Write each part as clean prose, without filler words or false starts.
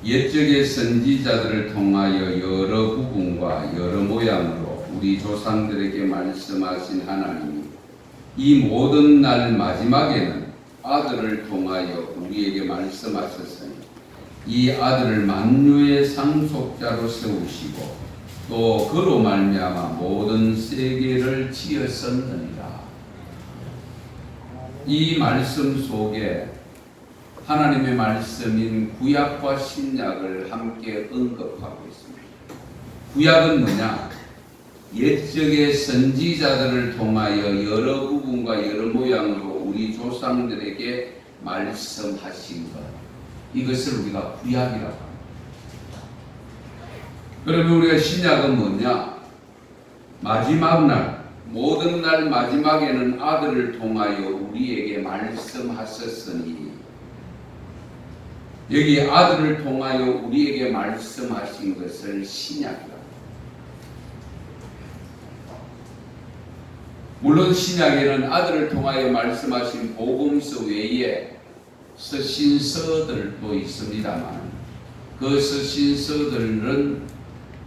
옛적의 선지자들을 통하여 여러 부분과 여러 모양으로 우리 조상들에게 말씀하신 하나님이 이 모든 날 마지막에는 아들을 통하여 우리에게 말씀하셨으니 이 아들을 만유의 상속자로 세우시고 또 그로 말미암아 모든 세계를 지었었느니라. 이 말씀 속에 하나님의 말씀인 구약과 신약을 함께 언급하고 있습니다. 구약은 뭐냐? 옛적의 선지자들을 통하여 여러 부분과 여러 모양으로 우리 조상들에게 말씀하신 것, 이것을 우리가 구약이라고 합니다. 그러면 우리가 신약은 뭐냐? 마지막 날, 모든 날 마지막에는 아들을 통하여 우리에게 말씀하셨으니, 여기 아들을 통하여 우리에게 말씀하신 것을 신약이라고. 물론 신약에는 아들을 통하여 말씀하신 복음서 외에 서신서들도 있습니다만, 그 서신서들은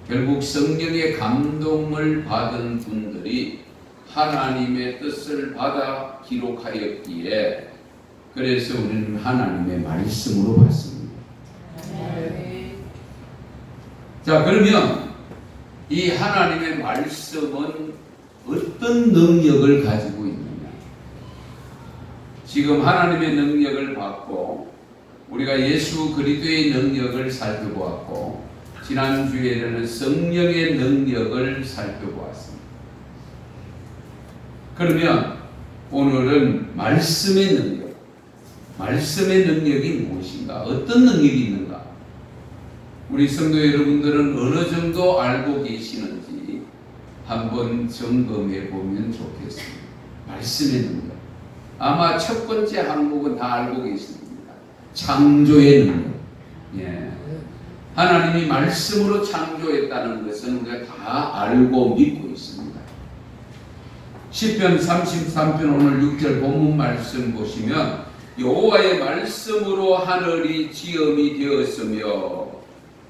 결국 성령의 감동을 받은 분들이 하나님의 뜻을 받아 기록하였기에, 그래서 우리는 하나님의 말씀으로 봤습니다. 자, 그러면 이 하나님의 말씀은 어떤 능력을 가지고 있느냐? 지금 하나님의 능력을 받고 우리가 예수 그리스도의 능력을 살펴보았고, 지난주에는 성령의 능력을 살펴보았습니다. 그러면 오늘은 말씀의 능력, 말씀의 능력이 무엇인가? 어떤 능력이 있는가? 우리 성도 여러분들은 어느 정도 알고 계시는지 한번 점검해 보면 좋겠습니다. 말씀의 능력. 아마 첫 번째 항목은 다 알고 계십니다. 창조의 능력. 예. 하나님이 말씀으로 창조했다는 것은 우리가 다 알고 믿고 있습니다. 시편 33편 오늘 6절 본문 말씀 보시면 여호와의 말씀으로 하늘이 지음이 되었으며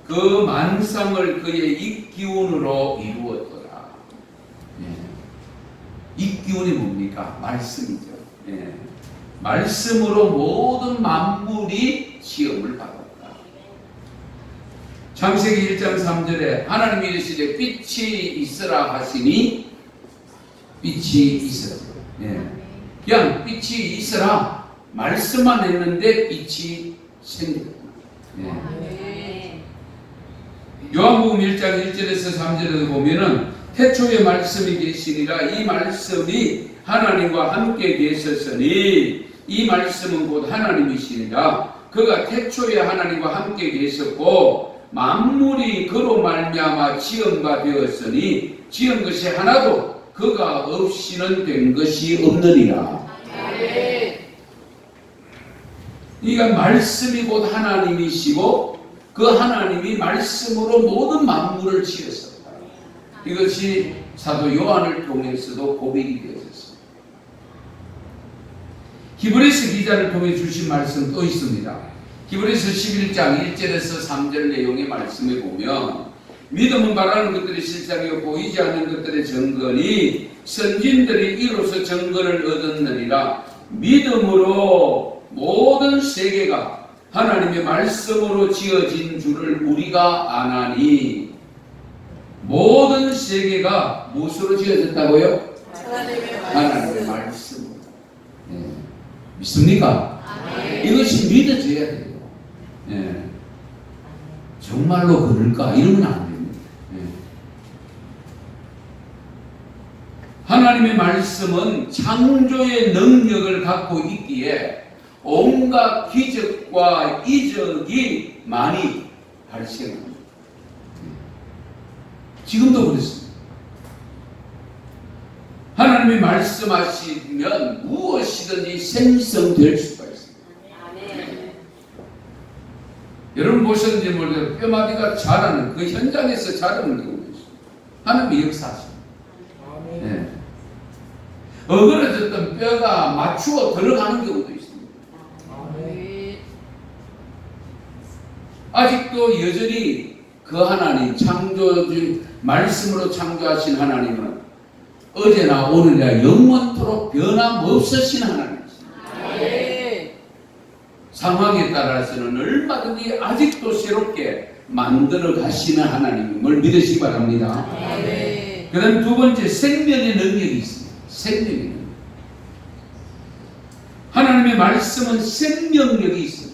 그 만상을 그의 입기운으로 이루었더라. 예. 입기운이 뭡니까? 말씀이죠. 예. 말씀으로 모든 만물이 지음을 받았다. 창세기 1장 3절에 하나님이 이르시되 빛이 있으라 하시니 빛이 있었어요. 예. 그냥 빛이 있으라 말씀만 했는데 빛이 생겼다. 예. 요한복음 1장 1절에서 3절에도 보면은 태초에 말씀이 계시니라. 이 말씀이 하나님과 함께 계셨으니 이 말씀은 곧 하나님이시니라. 그가 태초에 하나님과 함께 계셨고 만물이 그로 말미암아 지은 바 되었으니 지은 것이 하나도 그가 없이는 된 것이 없느니라. 그러니까 말씀이 곧 하나님이시고 그 하나님이 말씀으로 모든 만물을 지었었다. 이것이 사도 요한을 통해서도 고백이 되었습니다. 히브리서 기자를 통해 주신 말씀 또 있습니다. 히브리서 11장 1절에서 3절 내용의 말씀에 보면 믿음은 바라는 것들이 실상이요 보이지 않는 것들의 증거니 선진들이 이로써 증거를 얻었느니라. 믿음으로 모든 세계가 하나님의 말씀으로 지어진 줄을 우리가 아나니. 모든 세계가 무엇으로 지어졌다고요? 하나님의 말씀으로. 네. 믿습니까? 이것이 믿어져야 돼요. 네. 정말로 그럴까? 이러면 안 됩니다. 네. 하나님의 말씀은 창조의 능력을 갖고 있기에 온갖 기적과 이적이 많이 발생합니다. 지금도 그렇습니다. 하나님이 말씀하시면 무엇이든지 생성될 수가 있습니다. 여러분 보셨는지 모르겠어요. 뼈마디가 자라는 그 현장에서 자라는 경우도 있습니다. 하나님이 역사하십니다. 네. 어그러졌던 뼈가 맞추어 들어가는 경우도 있습니다. 아직도 여전히 그 하나님, 창조주 말씀으로 창조하신 하나님은 어제나 오늘이나 영원토록 변함없으신 하나님이십니다. 네. 상황에 따라서는 얼마든지 아직도 새롭게 만들어 가시는 하나님을 믿으시기 바랍니다. 네. 그 다음 두 번째, 생명의 능력이 있습니다. 생명의 능력. 하나님의 말씀은 생명력이 있습니다.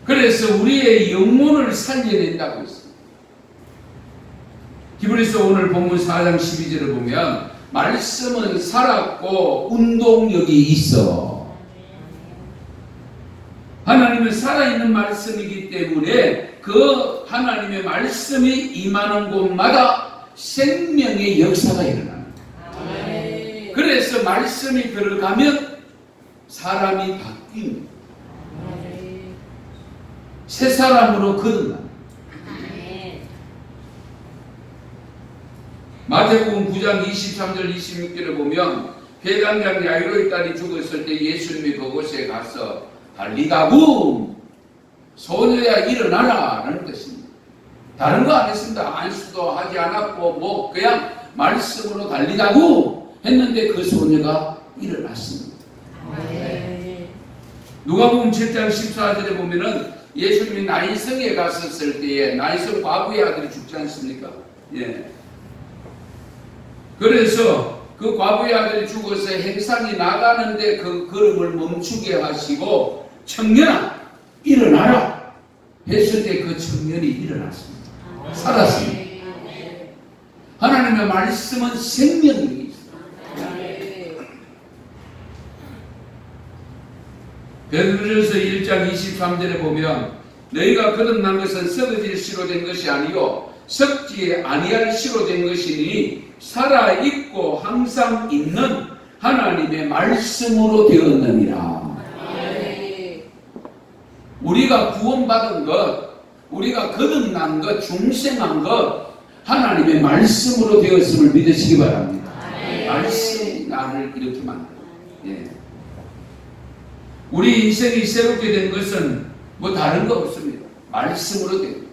그래서 우리의 영혼을 살려낸다고 했습니다. 히브리서 오늘 본문 4장 12절을 보면 말씀은 살았고 운동력이 있어. 하나님은 살아있는 말씀이기 때문에 그 하나님의 말씀이 임하는 곳마다 생명의 역사가 일어납니다. 그래서 말씀이 들어가면 사람이 바뀝니다. 새 사람으로 거듭납니다. 마태복음 9장 23절 26절을 보면 회당장 야이로의 딸이 죽었을 때 예수님이 그곳에 가서 달리가고 소녀야 일어나라 라는 뜻입니다. 다른 거 안 했습니다. 안수도 하지 않았고 뭐 그냥 말씀으로 달리가고 했는데 그 소녀가 일어났습니다. 누가복음 7장 14절에 보면은 예수님이 나인성에 갔었을 때에 나인성 과부의 아들이 죽지 않습니까? 예. 그래서 그 과부의 아들이 죽어서 행상이 나가는데 그 걸음을 멈추게 하시고 청년아 일어나라 했을 때 그 청년이 일어났습니다. 살았습니다. 하나님의 말씀은 생명력이 있습니다. 베드로전서 1장 23절에 보면 너희가 거듭난 것은 썩어질 씨로 된 것이 아니요 썩지 아니할 씨로 된 것이니 살아있고 항상 있는 하나님의 말씀으로 되었느니라. 우리가 구원받은 것, 우리가 거듭난 것, 중생한 것 하나님의 말씀으로 되었음을 믿으시기 바랍니다. 말씀이 나를 이렇게 만들어요. 예. 우리 인생이 새롭게 된 것은 뭐 다른 거 없습니다. 말씀으로 된 것.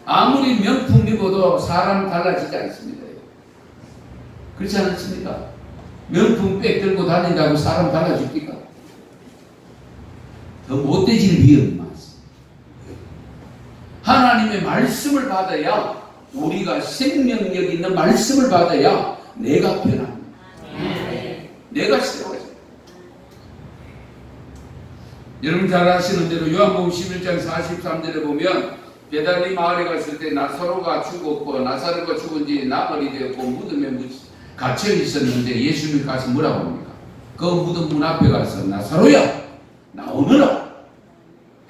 아무리 명품 입어도 사람 달라지지 않습니다. 그렇지 않습니까? 명품 백 들고 다닌다고 사람 달라집니까? 더 못되질 위험이 많습니다. 하나님의 말씀을 받아야 우리가 생명력 있는 말씀을 받아야 내가 변합니다. 내가 새로워져요. 여러분 잘 아시는 대로 요한복음 11장 43절에 보면 베다니 마을에 갔을 때 나사로가 죽었고 나사로가 죽은 지 나흘이 되었고 무덤에 갇혀 있었는데 예수님이 가서 뭐라고 합니까? 그 무덤 문 앞에 가서 나사로야 나오너라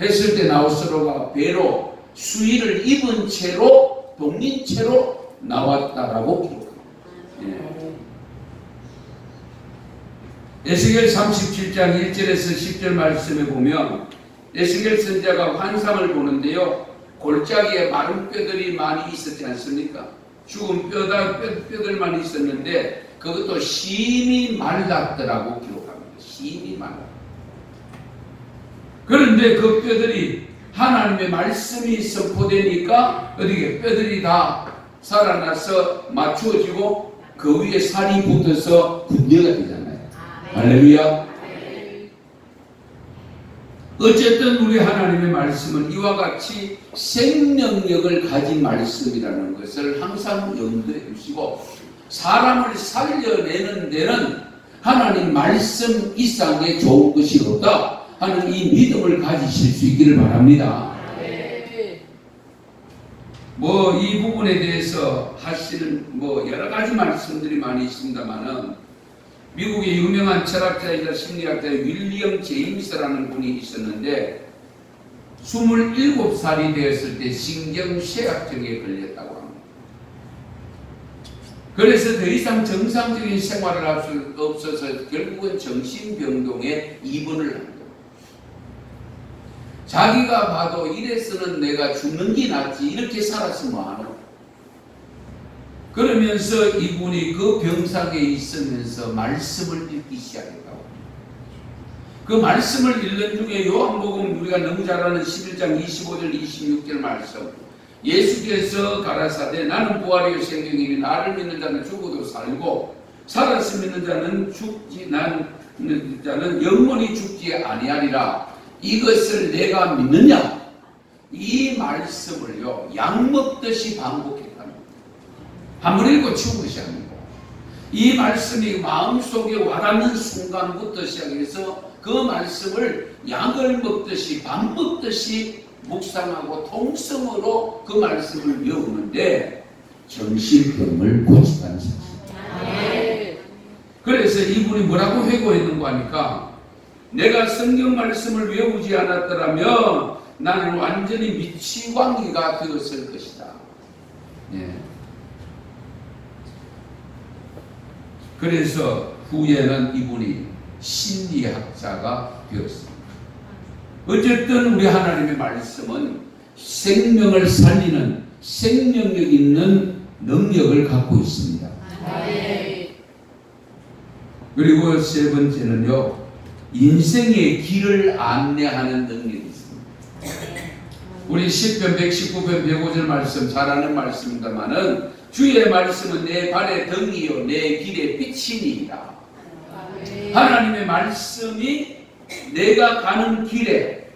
했을 때 나사로가 배로 수의를 입은 채로 독린 채로 나왔다라고 기록합니다. 예. 에스겔 37장 1절에서 10절 말씀에 보면 에스겔 선지자가 환상을 보는데요. 골짜기에 마른 뼈들이 많이 있었지 않습니까? 죽은 뼈들만 있었는데 그것도 심히 말랐더라고 기록합니다. 심히 말랐다. 그런데 그 뼈들이 하나님의 말씀이 선포되니까 어디게 뼈들이 다 살아나서 맞추어지고 그 위에 살이 붙어서 군대가 되잖아요. 할렐루야. 어쨌든 우리 하나님의 말씀은 이와 같이 생명력을 가진 말씀이라는 것을 항상 염두에 두시고 사람을 살려내는 데는 하나님 말씀 이상의 좋은 것이 없다 하는 이 믿음을 가지실 수 있기를 바랍니다. 뭐 이 부분에 대해서 하시는 뭐 여러 가지 말씀들이 많이 있습니다만은 미국의 유명한 철학자이자 심리학자 윌리엄 제임스라는 분이 있었는데 27살이 되었을 때 신경쇠약증에 걸렸다고 합니다. 그래서 더 이상 정상적인 생활을 할 수 없어서 결국은 정신병동에 입원을 합니다. 자기가 봐도 이래서는 내가 죽는 게 낫지 이렇게 살았으면 뭐하노? 그러면서 이분이 그 병상에 있으면서 말씀을 읽기 시작했다고 합니다. 그 말씀을 읽는 중에 요한복음 우리가 너무 잘 아는 11장 25절 26절 말씀, 예수께서 가라사대 나는 부활이요 생명이니 나를 믿는 자는 죽어도 살고 살아서 믿는 자는 믿는 자는 영원히 죽지 아니하리라. 이것을 내가 믿느냐? 이 말씀을요 약 먹듯이 반복했다는 거예요. 한번 읽고 치운 것이 아니고 이 말씀이 마음속에 와닿는 순간부터 시작해서 그 말씀을 약을 먹듯이 밥 먹듯이 묵상하고 통성으로 그 말씀을 외우는데 정신병을 고쳤다는 사실. 그래서 이분이 뭐라고 회고했는고 하니까 내가 성경 말씀을 외우지 않았더라면 나는 완전히 미치광이가 되었을 것이다. 예. 그래서 후에는 이분이 심리학자가 되었습니다. 어쨌든 우리 하나님의 말씀은 생명을 살리는 생명력 있는 능력을 갖고 있습니다. 그리고 세 번째는요, 인생의 길을 안내하는 능력이 있습니다. 우리 10편 119편 105절 말씀 잘 아는 말씀입니다마는 주의 말씀은 내 발의 등이요 내 길의 빛이니이다. 하나님의 말씀이 내가 가는 길에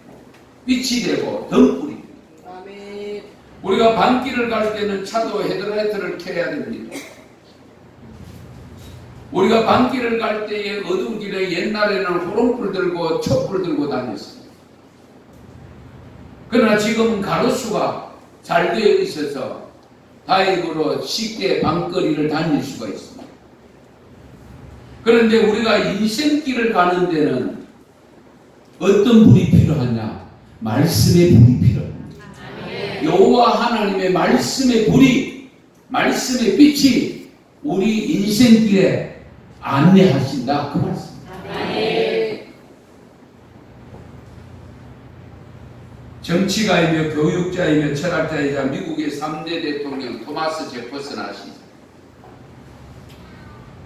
빛이 되고 등불이 됩니다. 우리가 밤길을 갈 때는 차도 헤드라이트를 켜야 됩니다. 우리가 밤길을 갈 때에 어두운 길에 옛날에는 호롱불 들고 촛불 들고 다녔습니다. 그러나 지금은 가로수가 잘 되어 있어서 다행으로 쉽게 밤거리를 다닐 수가 있습니다. 그런데 우리가 인생길을 가는 데는 어떤 불이 필요하냐? 말씀의 불이 필요합니다. 여호와 하나님의 말씀의 불이, 말씀의 빛이 우리 인생길에 안내하신다 그 말씀입니다. 정치가이며 교육자이며 철학자이자 미국의 3대 대통령 토마스 제퍼슨 아시죠?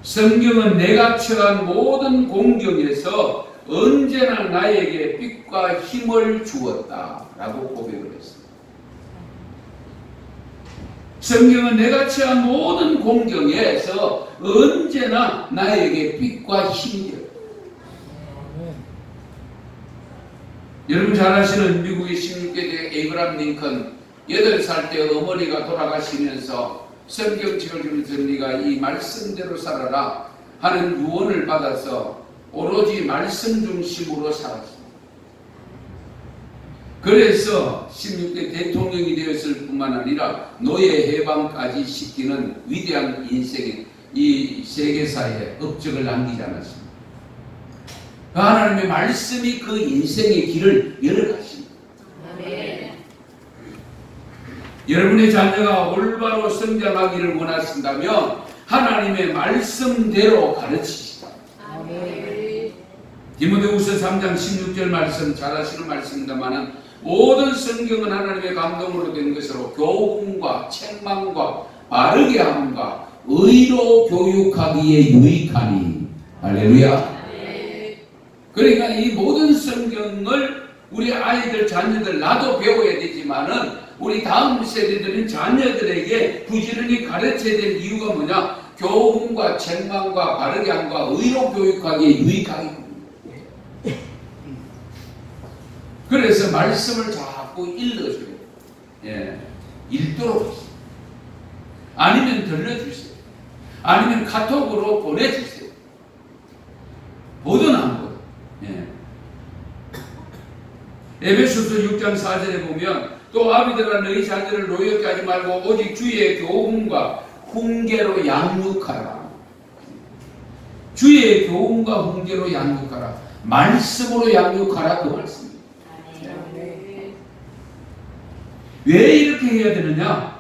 성경은 내가 처한 모든 공경에서 언제나 나에게 빛과 힘을 주었다 라고 고백을 했습니다. 성경은 내가 처한 모든 공경에서 언제나 나에게 빛과 힘이 되었다. 여러분 잘 아시는 미국의 16대 에이브람 링컨 8살 때 어머니가 돌아가시면서 성경책을 주면서 네가 이 말씀대로 살아라 하는 유언을 받아서 오로지 말씀 중심으로 살았습니다. 그래서 16대 대통령이 되었을 뿐만 아니라 노예 해방까지 시키는 위대한 인생의 이 세계사에 업적을 남기지 않았습니다. 그 하나님의 말씀이 그 인생의 길을 열어가십니다. 여러분의 자녀가 올바로 성장하기를 원하신다면 하나님의 말씀대로 가르치시다. 디모데후서 3장 16절 말씀 잘 아시는 말씀입니다만 모든 성경은 하나님의 감동으로 된 것으로 교훈과 책망과 바르게 함과 의로 교육하기에 유익하니. 할렐루야. 그러니까 이 모든 성경을 우리 아이들, 자녀들, 나도 배워야 되지만은 우리 다음 세대들은 자녀들에게 부지런히 가르쳐야 될 이유가 뭐냐? 교훈과 책망과 바르게 함과 의로 교육하기에 유익하기 때문입니다. 그래서 말씀을 자꾸 읽어줘요. 예, 읽도록 하세요. 아니면 들려주세요. 아니면 카톡으로 보내주세요. 보든 안 보든. 예. 에베소서 6장 4절에 보면 또 아비들아 너희 자녀를 노엽게 하지 말고 오직 주의 교훈과 훈계로 양육하라. 주의 교훈과 훈계로 양육하라. 말씀으로 양육하라 그 말씀입니다. 왜 이렇게 해야 되느냐?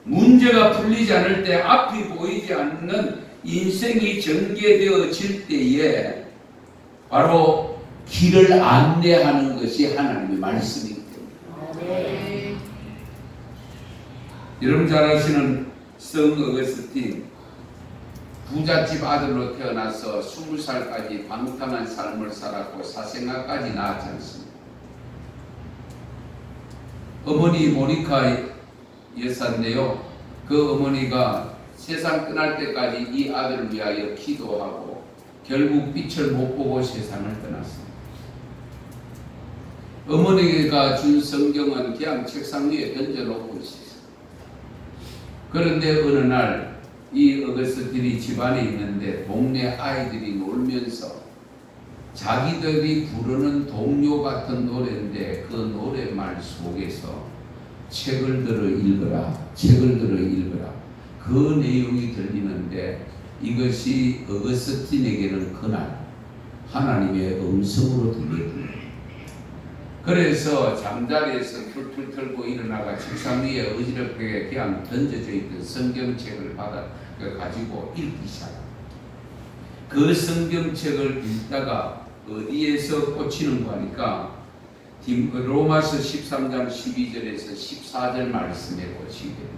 문제가 풀리지 않을 때 앞이 보이지 않는 인생이 전개되어질 때에 바로 길을 안내하는 것이 하나님의 말씀이기 때문에. 여러분 잘 아시는 성 어거스틴 부잣집 아들로 태어나서 20살까지 방탕한 삶을 살았고 사생아까지 낳았지 않습니까? 어머니 모니카 여사인데요. 그 어머니가 세상 떠날 때까지 이 아들을 위하여 기도하고 결국 빛을 못 보고 세상을 떠났습니다. 어머니가 준 성경은 그냥 책상 위에 던져놓고 있었어요. 그런데 어느 날 이 어거스틴이 집안에 있는데 동네 아이들이 놀면서 자기들이 부르는 동요 같은 노래인데 그 노래말 속에서 책을 들어 읽어라, 책을 들어 읽어라. 그 내용이 들리는데 이것이 어거스틴에게는 그날 하나님의 음성으로 들렸습니다. 그래서 잠자리에서 툴툴 털고 일어나가 책상 위에 어지럽게 그냥 던져져 있던 성경책을 받아 가지고 읽기 시작합니다. 그 성경책을 읽다가 어디에서 꽂히는 거니까 로마서 13장 12절에서 14절 말씀에 꽂히게 됩니다.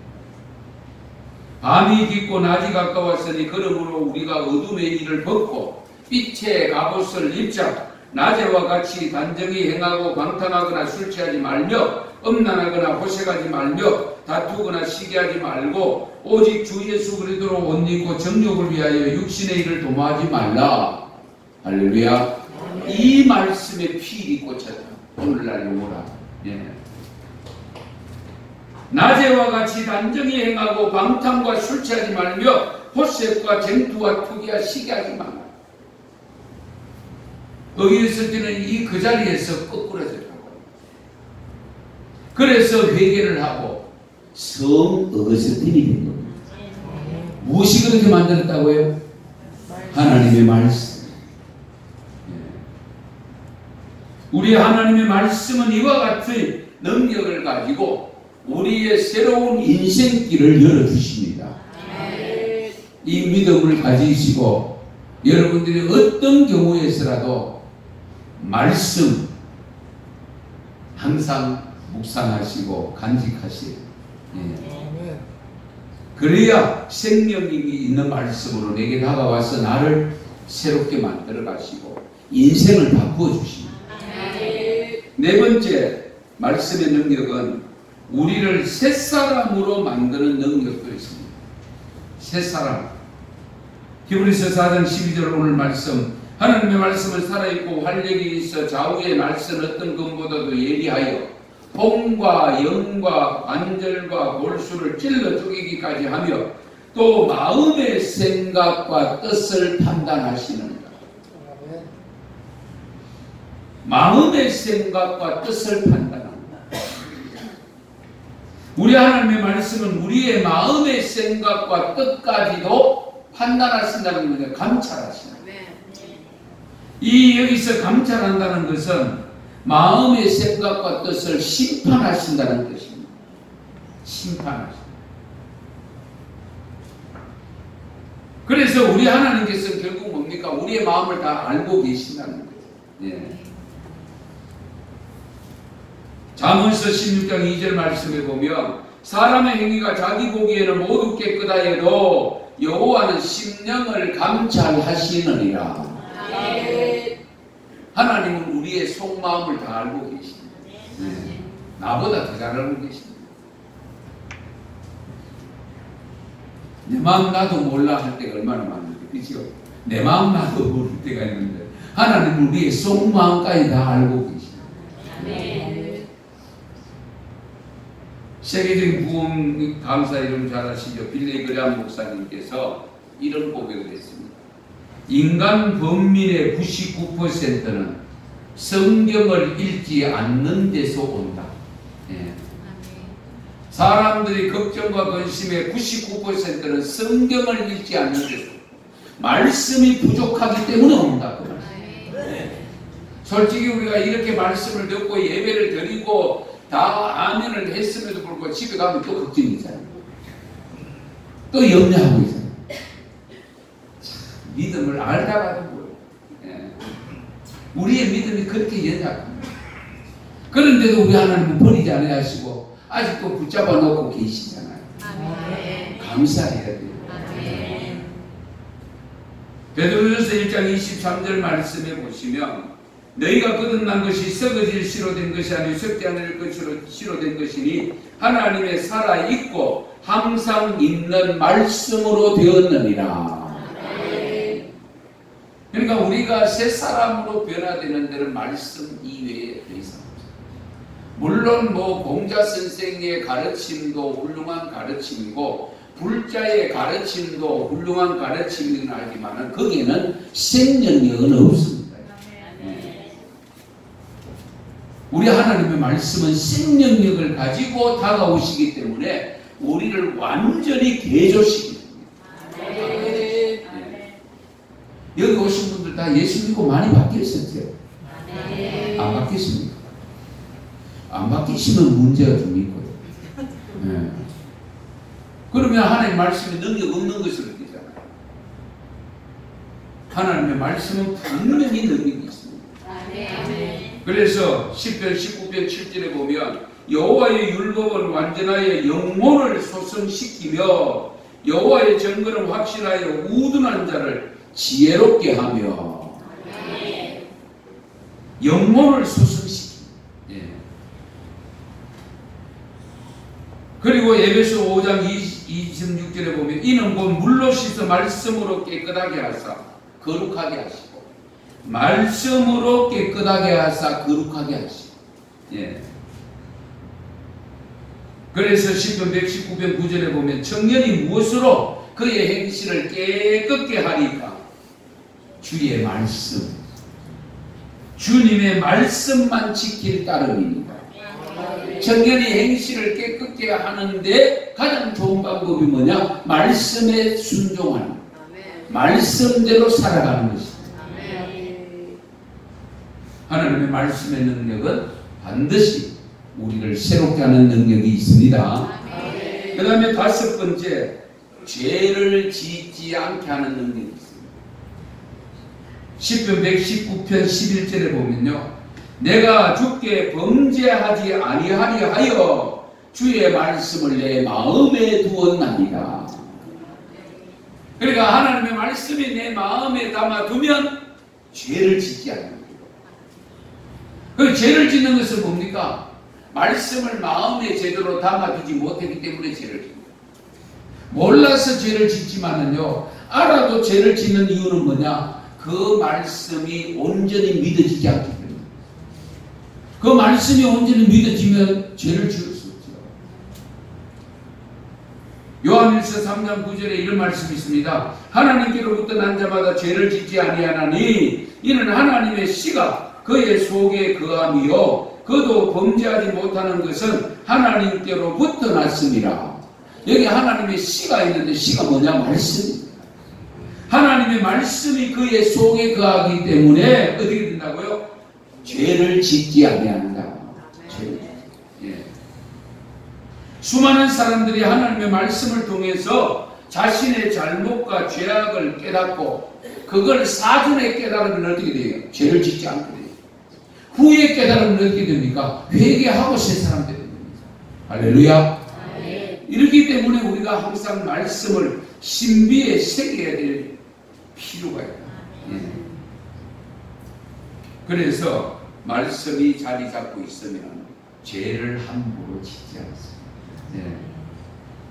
밤이 깊고 낮이 가까웠으니 그러므로 우리가 어둠의 일을 벗고 빛의 갑옷을 입자. 낮에와 같이 단정히 행하고 방탕하거나 술 취하지 말며 음란하거나 호색하지 말며 다투거나 시기하지 말고 오직 주 예수 그리스도로 옷 입고 정욕을 위하여 육신의 일을 도모하지 말라. 할렐루야. 이 말씀에 필히 꽂혔다. 오늘날 용어라. 예. 낮에와 같이 단정히 행하고 방탕과 술 취하지 말며 호색과 쟁투와 투기와 시기하지 말라. 어거스틴은 그 자리에서 거꾸러졌다고. 그래서 회개를 하고 성 어거스틴이 된 겁니다. 무엇이 그렇게 만들었다고요? 하나님의 말씀. 우리 하나님의 말씀은 이와 같은 능력을 가지고 우리의 새로운 인생길을 열어주십니다. 이 믿음을 가지시고 여러분들이 어떤 경우에서라도 말씀 항상 묵상하시고 간직하시고 그래야 생명이 있는 말씀으로 내게 다가와서 나를 새롭게 만들어 가시고 인생을 바꾸어 주십니다. 네 번째 말씀의 능력은 우리를 새사람으로 만드는 능력도 있습니다. 새사람. 히브리서 4장 12절 오늘 말씀 하나님의 말씀은 살아있고 활력이 있어 좌우에 날선 어떤 검보다도 예리하여 봄과 영과 관절과 골수를 찔러 쪼개기까지 하며 또 마음의 생각과 뜻을 판단하시는가. 마음의 생각과 뜻을 판단한다. 우리 하나님의 말씀은 우리의 마음의 생각과 뜻까지도 판단하신다는 겁니다. 감찰하신다. 이 여기서 감찰한다는 것은 마음의 생각과 뜻을 심판하신다는 뜻입니다. 심판하신다. 그래서 우리 하나님께서는 결국 뭡니까? 우리의 마음을 다 알고 계신다는 거예요. 예. 잠언서 16장 2절 말씀에 보면 사람의 행위가 자기 보기에는 모두 깨끗하여도 여호와는 심령을 감찰하시느니라. 하나님은 우리의 속마음을 다 알고 계십니다. 네. 나보다 더 잘 알고 계십니다. 내 마음 나도 몰라 할 때가 얼마나 많은데, 그렇죠? 내 마음 나도 모를 때가 있는데 하나님은 우리의 속마음까지 다 알고 계십니다. 네. 세계적인 부흥 강사 이름 잘 아시죠? 빌리 그레엄 목사님께서 이런 고백을 했습니다. 인간 범민의 99%는 성경을 읽지 않는 데서 온다. 예. 사람들이 걱정과 근심의 99%는 성경을 읽지 않는 데서 말씀이 부족하기 때문에 온다. 그 말씀. 예. 솔직히 우리가 이렇게 말씀을 듣고 예배를 드리고 다 아멘을 했음에도 불구하고 집에 가면 또 걱정이잖아요. 또 염려하고 있어요. 믿음을 알다가도 뭐예요. 예. 우리의 믿음이 그렇게 연약합니다. 그런데도 우리 하나님은 버리지 않아야 하시고 아직도 붙잡아 놓고 계시잖아요. 아멘. 감사해야 돼요. 아멘. 베드로전서 1장 23절 말씀에 보시면 너희가 거듭난 것이 썩어질 씨로 된 것이 아니요 썩지 않을 것으로 씨로 된 것이니 하나님의 살아있고 항상 있는 말씀으로 되었느니라. 그러니까 우리가 새 사람으로 변화되는 데는 말씀 이외에 더 이상 없어요. 물론 공자 선생의 가르침도 훌륭한 가르침이고 불자의 가르침도 훌륭한 가르침이긴 하지만 거기에는 생명력은 없습니다. 우리 하나님의 말씀은 생명력을 가지고 다가오시기 때문에 우리를 완전히 개조시킵니다. 여기 오신 분들 다 예수 믿고 많이 바뀌었었죠? 안 바뀌었습니까? 안 바뀌시면 문제가 좀 있거든요. 네. 그러면 하나님의 말씀에 능력 없는 것으로 되잖아요. 하나님의 말씀은 분명히 능력이 있습니다. 그래서 10편 19편 7절에 보면 여호와의 율법은 완전하여 영혼을 소성시키며 여호와의 정거는 확실하여 우둔한 자를 지혜롭게 하며 영혼을 소성시킵니다. 그리고 에베소 5장 26절에 보면 이는 곧 물로 씻어 말씀으로 깨끗하게 하사 거룩하게 하시고 말씀으로 깨끗하게 하사 거룩하게 하시고 그래서 시편 119편 9절에 보면 청년이 무엇으로 그의 행실을 깨끗게 하리까 주의 말씀 주님의 말씀만 지킬 따름입니다. 청년이 행실을 깨끗게 하는데 가장 좋은 방법이 뭐냐? 말씀에 순종하는 말씀대로 살아가는 것입니다. 하나님의 말씀의 능력은 반드시 우리를 새롭게 하는 능력이 있습니다. 그 다음에 다섯 번째, 죄를 짓지 않게 하는 능력이 있습니다. 시편 119편 11절에 보면요, 내가 주께 범죄하지 아니하리 하여 주의 말씀을 내 마음에 두었나이다. 그러니까 하나님의 말씀이 내 마음에 담아두면 죄를 짓지 않는 거예요. 그 죄를 짓는 것은 뭡니까? 말씀을 마음에 제대로 담아두지 못했기 때문에 죄를 짓는 거예요. 몰라서 죄를 짓지만은요, 알아도 죄를 짓는 이유는 뭐냐? 그 말씀이 온전히 믿어지지 않기 때문에. 그 말씀이 온전히 믿어지면 죄를 지을 수 없죠. 요한일서 3장 9절에 이런 말씀이 있습니다. 하나님께로부터 난 자마다 죄를 짓지 아니하나니 이는 하나님의 씨가 그의 속에 거함이요 그도 범죄하지 못하는 것은 하나님께로부터 났습니다. 여기 하나님의 씨가 있는데 씨가 뭐냐? 말씀입니다. 하나님의 말씀이 그의 속에 거하기 때문에 어떻게 된다고요? 죄를 짓지 아니한다. 수많은 사람들이 하나님의 말씀을 통해서 자신의 잘못과 죄악을 깨닫고 그걸 사전에 깨달으면 어떻게 돼요? 죄를 짓지 않게 돼요. 후에 깨달으면 어떻게 됩니까? 회개하고 새 사람 되는 겁니다. 할렐루야. 이렇기 때문에 우리가 항상 말씀을 신비에 새겨야 될 필요가 있다. 그래서 말씀이 자리 잡고 있으면 죄를 함부로 짓지 않습니다.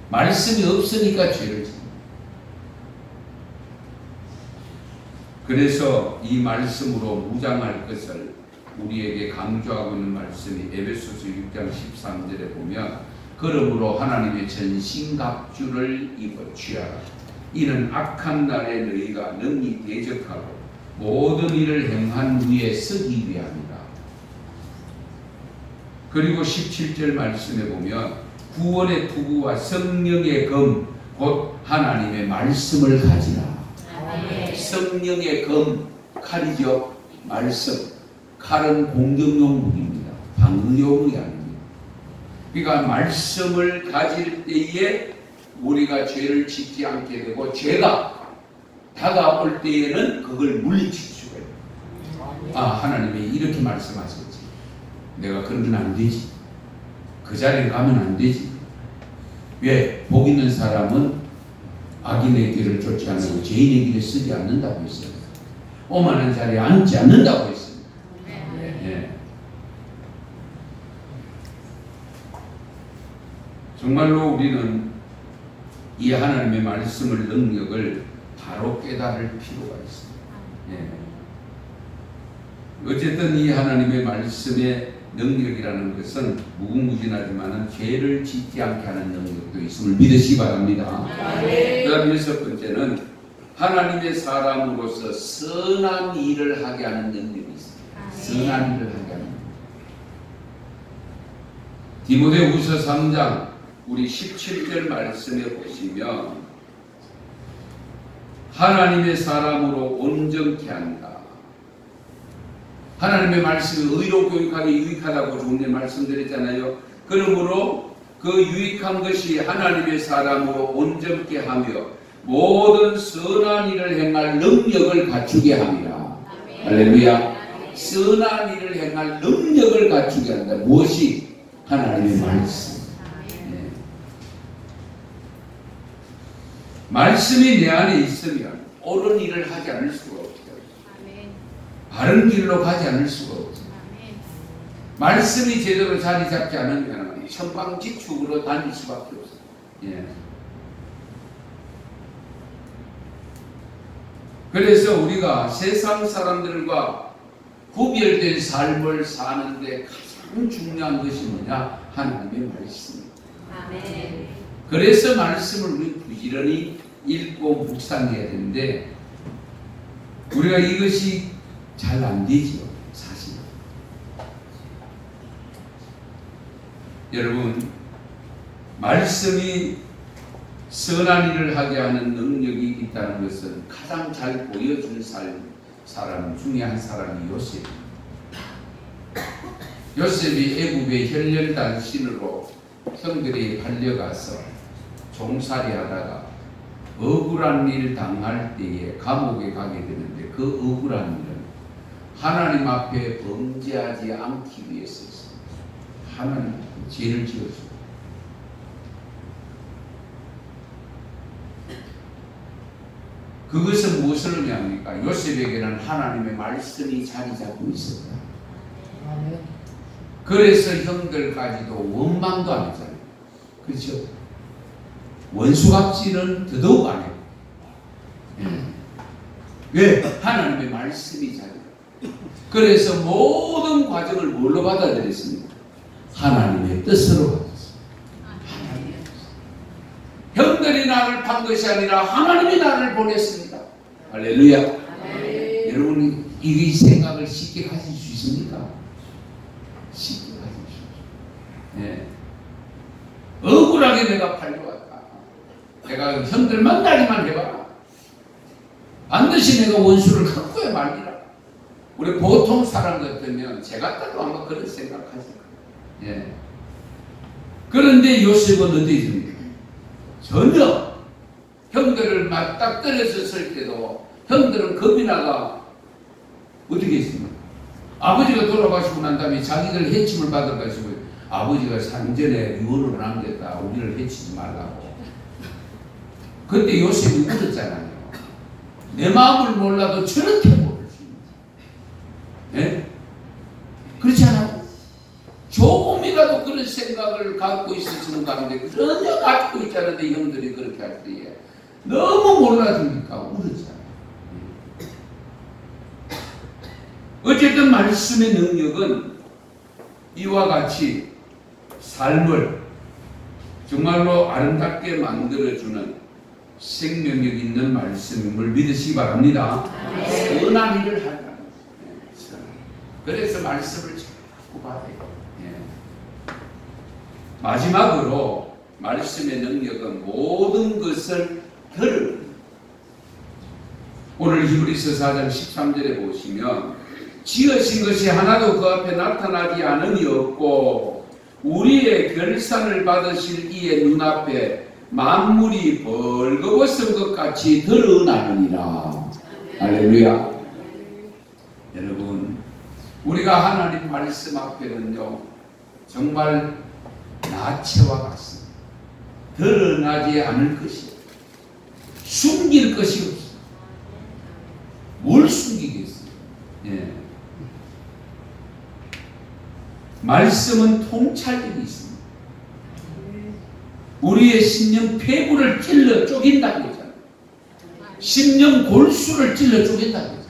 말씀이 없으니까 죄를 짓습니다. 그래서 이 말씀으로 무장할 것을 우리에게 강조하고 있는 말씀이 에베소서 6장 13절에 보면 그러므로 하나님의 전신갑주를 입어 취하라. 이는 악한 날에 너희가 능히 대적하고 모든 일을 행한 후에 서기 위함이다. 그리고 17절 말씀에 보면 구원의 투구와 성령의 검 곧 하나님의 말씀을 가지라. 성령의 검, 칼이죠. 말씀. 칼은 공격용 무기입니다. 방어용이 아닙니다. 그러니까 말씀을 가질 때에 우리가 죄를 짓지 않게 되고 죄가 다가올 때에는 그걸 물리칠 수가 있어요. 아, 하나님이 이렇게 말씀하셨지. 내가 그러면 안 되지. 그 자리에 가면 안 되지. 왜? 복 있는 사람은 악인의 길을 쫓지 않고 죄인의 길에 서지 않는다고 했어요. 오만한 자리에 앉지 않는다고 했습니다. 예. 정말로 우리는 이 하나님의 말씀을 능력을 바로 깨달을 필요가 있습니다. 예. 어쨌든 이 하나님의 말씀의 능력이라는 것은 무궁무진하지만 죄를 짓지 않게 하는 능력도 있음을 믿으시기 바랍니다. 그 다음 6번째는 하나님의 사람으로서 선한 일을 하게 하는 능력이 있습니다. 선한 일을 하게 하는 능력. 디모데후서 3장 우리 17절 말씀에 보시면 하나님의 사람으로 온전케 한다. 하나님의 말씀이 의로 교육하기 유익하다고 조금 말씀드렸잖아요. 그러므로 그 유익한 것이 하나님의 사람으로 온전케 하며 모든 선한 일을 행할 능력을 갖추게 합니다. 할렐루야. 선한 일을 행할 능력을 갖추게 한다. 무엇이? 하나님의 말씀. 네. 말씀이 내 안에 있으면 옳은 일을 하지 않을 수가 없어요. 바른 길로 가지 않을 수가 없어요. 말씀이 제대로 자리 잡지 않으면 천방지축으로 다닐 수밖에 없어요. 예. 그래서 우리가 세상 사람들과 구별된 삶을 사는데 가장 중요한 것이 뭐냐? 하나님의 말씀입니다. 아멘. 그래서 말씀을 우리 부지런히 읽고 묵상해야 되는데 우리가 이것이 잘 안 되죠, 사실. 여러분, 말씀이 선한 일을 하게 하는 능력이 있다는 것은 가장 잘 보여준 사람 중에 한 사람이 요셉입니다. 요셉이 애굽의 혈련단 신으로 형들이 팔려가서 종살이 하다가 억울한 일 당할 때에 감옥에 가게 되는데 그 억울한 일은 하나님 앞에 범죄하지 않기 위해서였습니다. 하나님 죄를 지었습니다. 그것은 무엇을 의미합니까? 요셉에게는 하나님의 말씀이 자리 잡고 있었다. 그래서 형들까지도 원망도 안 했잖아요. 그렇죠? 원수갑질은 더더욱 안 해요. 왜? 하나님의 말씀이 자리. 그래서 모든 과정을 뭘로 받아들였습니까? 하나님의 뜻으로 받았습니다. 하나님의 뜻. 형들이 나를 판 것이 아니라 하나님이 나를 보냈습니다. 할렐루야. 여러분 이 생각을 쉽게 가질 수 있습니까? 쉽게 가질 수 있습니다. 네. 억울하게 내가 팔려왔다. 내가 형들 만나기만 해봐라. 반드시 내가 원수를 갚고야 말리라. 우리 보통 사람 같으면 제가 따로 아마 그런 생각하실 거예요. 예. 그런데 요셉은 어디 있습니까? 전혀 형들을 맞닥뜨려서 설 때도 형들은 겁이 나가 어떻게 했습니까? 아버지가 돌아가시고 난 다음에 자기들 해침을 받아가지고 아버지가 산전에 유언을 남겼다. 우리를 해치지 말라고. 그때 요셉이 울었잖아요. 내 마음을 몰라도 저렇게 모를 수 있는. 예? 그렇지 않아요? 조금이라도 그런 생각을 갖고 있으시는 가운데 전혀 갖고 있지 않은데 형들이 그렇게 할 때에 너무 몰라주니까 울었잖아요. 어쨌든 말씀의 능력은 이와 같이 삶을 정말로 아름답게 만들어주는 생명력 있는 말씀임을 믿으시기 바랍니다. 선한 일을 하라. 그래서 말씀을 자꾸 받아요. 마지막으로 말씀의 능력은 모든 것을 들을. 오늘 히브리서 4장 13절에 보시면 지으신 것이 하나도 그 앞에 나타나지 않음이 없고 우리의 결산을 받으실 이의 눈앞에 만물이 벌거벗은 것 같이 드러나느니라. 할렐루야. 여러분 우리가 하나님 말씀 앞에는요 정말 나체와 같습니다. 드러나지 않을 것이에요. 숨길 것이 없어. 뭘 숨기겠어요? 예. 말씀은 통찰력이 있습니다. 우리의 심령 폐부를 찔러 쪼갠다고 했잖아요. 심령 골수를 찔러 쪼갠다고 했잖아요.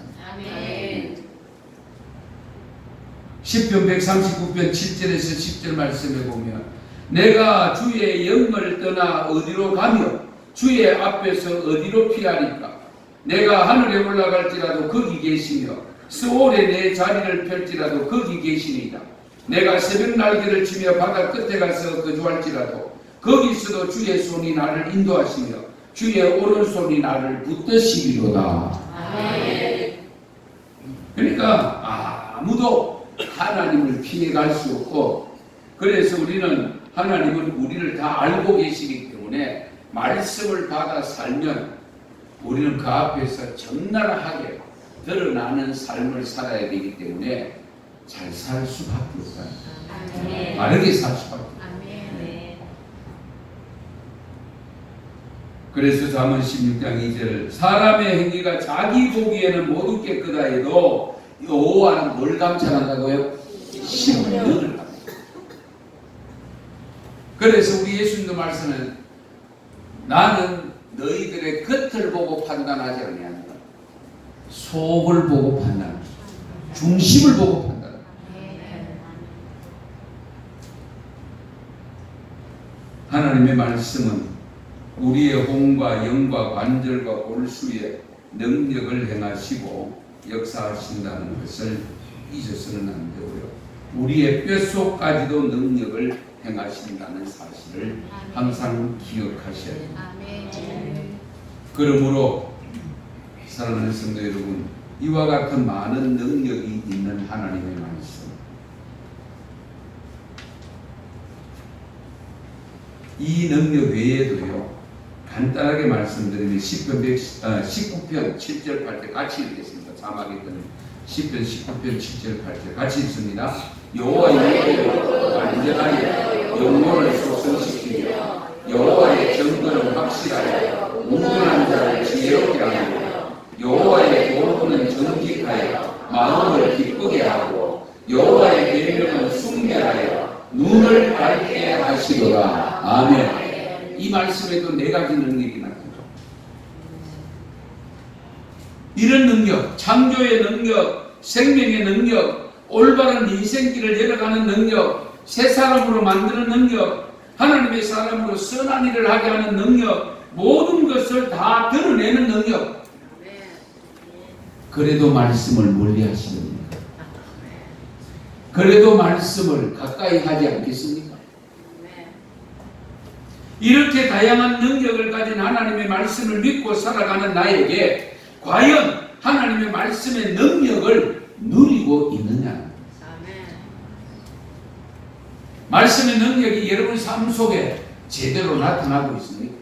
시편 139편 7절에서 10절 말씀에 보면 내가 주의 영을 떠나 어디로 가며 주의 앞에서 어디로 피하리까? 내가 하늘에 올라갈지라도 거기 계시며 스올에 내 자리를 펼지라도 거기 계시니이다. 내가 새벽 날개를 치며 바다 끝에 가서 거주할지라도 거기서도 주의 손이 나를 인도하시며 주의 오른손이 나를 붙드시리로다. 그러니까 아무도 하나님을 피해갈 수 없고, 그래서 우리는 하나님은 우리를 다 알고 계시기 때문에 말씀을 받아 살면 우리는 그 앞에서 적나라하게 드러나는 삶을 살아야 되기 때문에 잘 살 수밖에 없어요. 바르게 살 수밖에 없어요. 그래서 잠언 16장 2절 사람의 행위가 자기 보기에는 모두 깨끗하 해도 여호와는 뭘 감찰한다고요? 심령을 감찰. 그래서 우리 예수님도 말씀은 나는 너희들의 겉을 보고 판단하지 아니한다. 속을 보고 판단한다. 중심을 보고 판단한다. 하나님의 말씀은 우리의 혼과 영과 관절과 골수에 능력을 행하시고 역사하신다는 것을 잊어서는 안 되고요. 우리의 뼛속까지도 능력을 행하신다는 사실을 항상 기억하셔야 됩니다. 그러므로 사랑하는 성도 여러분, 이와 같은 많은 능력이 있는 하나님의 말씀, 이 능력 외에도요, 간단하게 말씀드리면 시편 19편 7절 8절 같이 읽겠습니다. 자막에 있는 시편 19편 7절 8절 같이 읽습니다. 여호와의 완전하여 영혼을 소성시키며 여호와의 정도는 확실하여 무근한 자를 지혜롭게 하며 여호와의 도로는 정직하여 마음을 기쁘게 하고 여호와의 계명은 순결하여 눈을 밝게 하시도다. 아멘. 이 말씀에도 네 가지 능력이 나옵니다. 이런 능력, 창조의 능력, 생명의 능력, 올바른 인생길을 열어가는 능력, 새 사람으로 만드는 능력, 하나님의 사람으로 선한 일을 하게 하는 능력, 모든 것을 다 드러내는 능력. 그래도 말씀을 멀리 하시렵니까? 그래도 말씀을 가까이 하지 않겠습니까? 이렇게 다양한 능력을 가진 하나님의 말씀을 믿고 살아가는 나에게 과연 하나님의 말씀의 능력을 누리고 있느냐? 말씀의 능력이 여러분 삶 속에 제대로 나타나고 있습니까?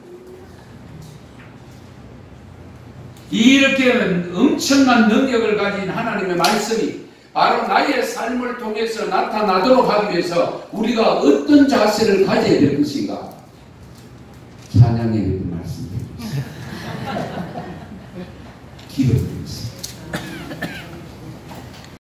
이렇게 엄청난 능력을 가진 하나님의 말씀이 바로 나의 삶을 통해서 나타나도록 하기 위해서 우리가 어떤 자세를 가져야 될 것인가? 찬양의 말씀드리겠습니다. 기도.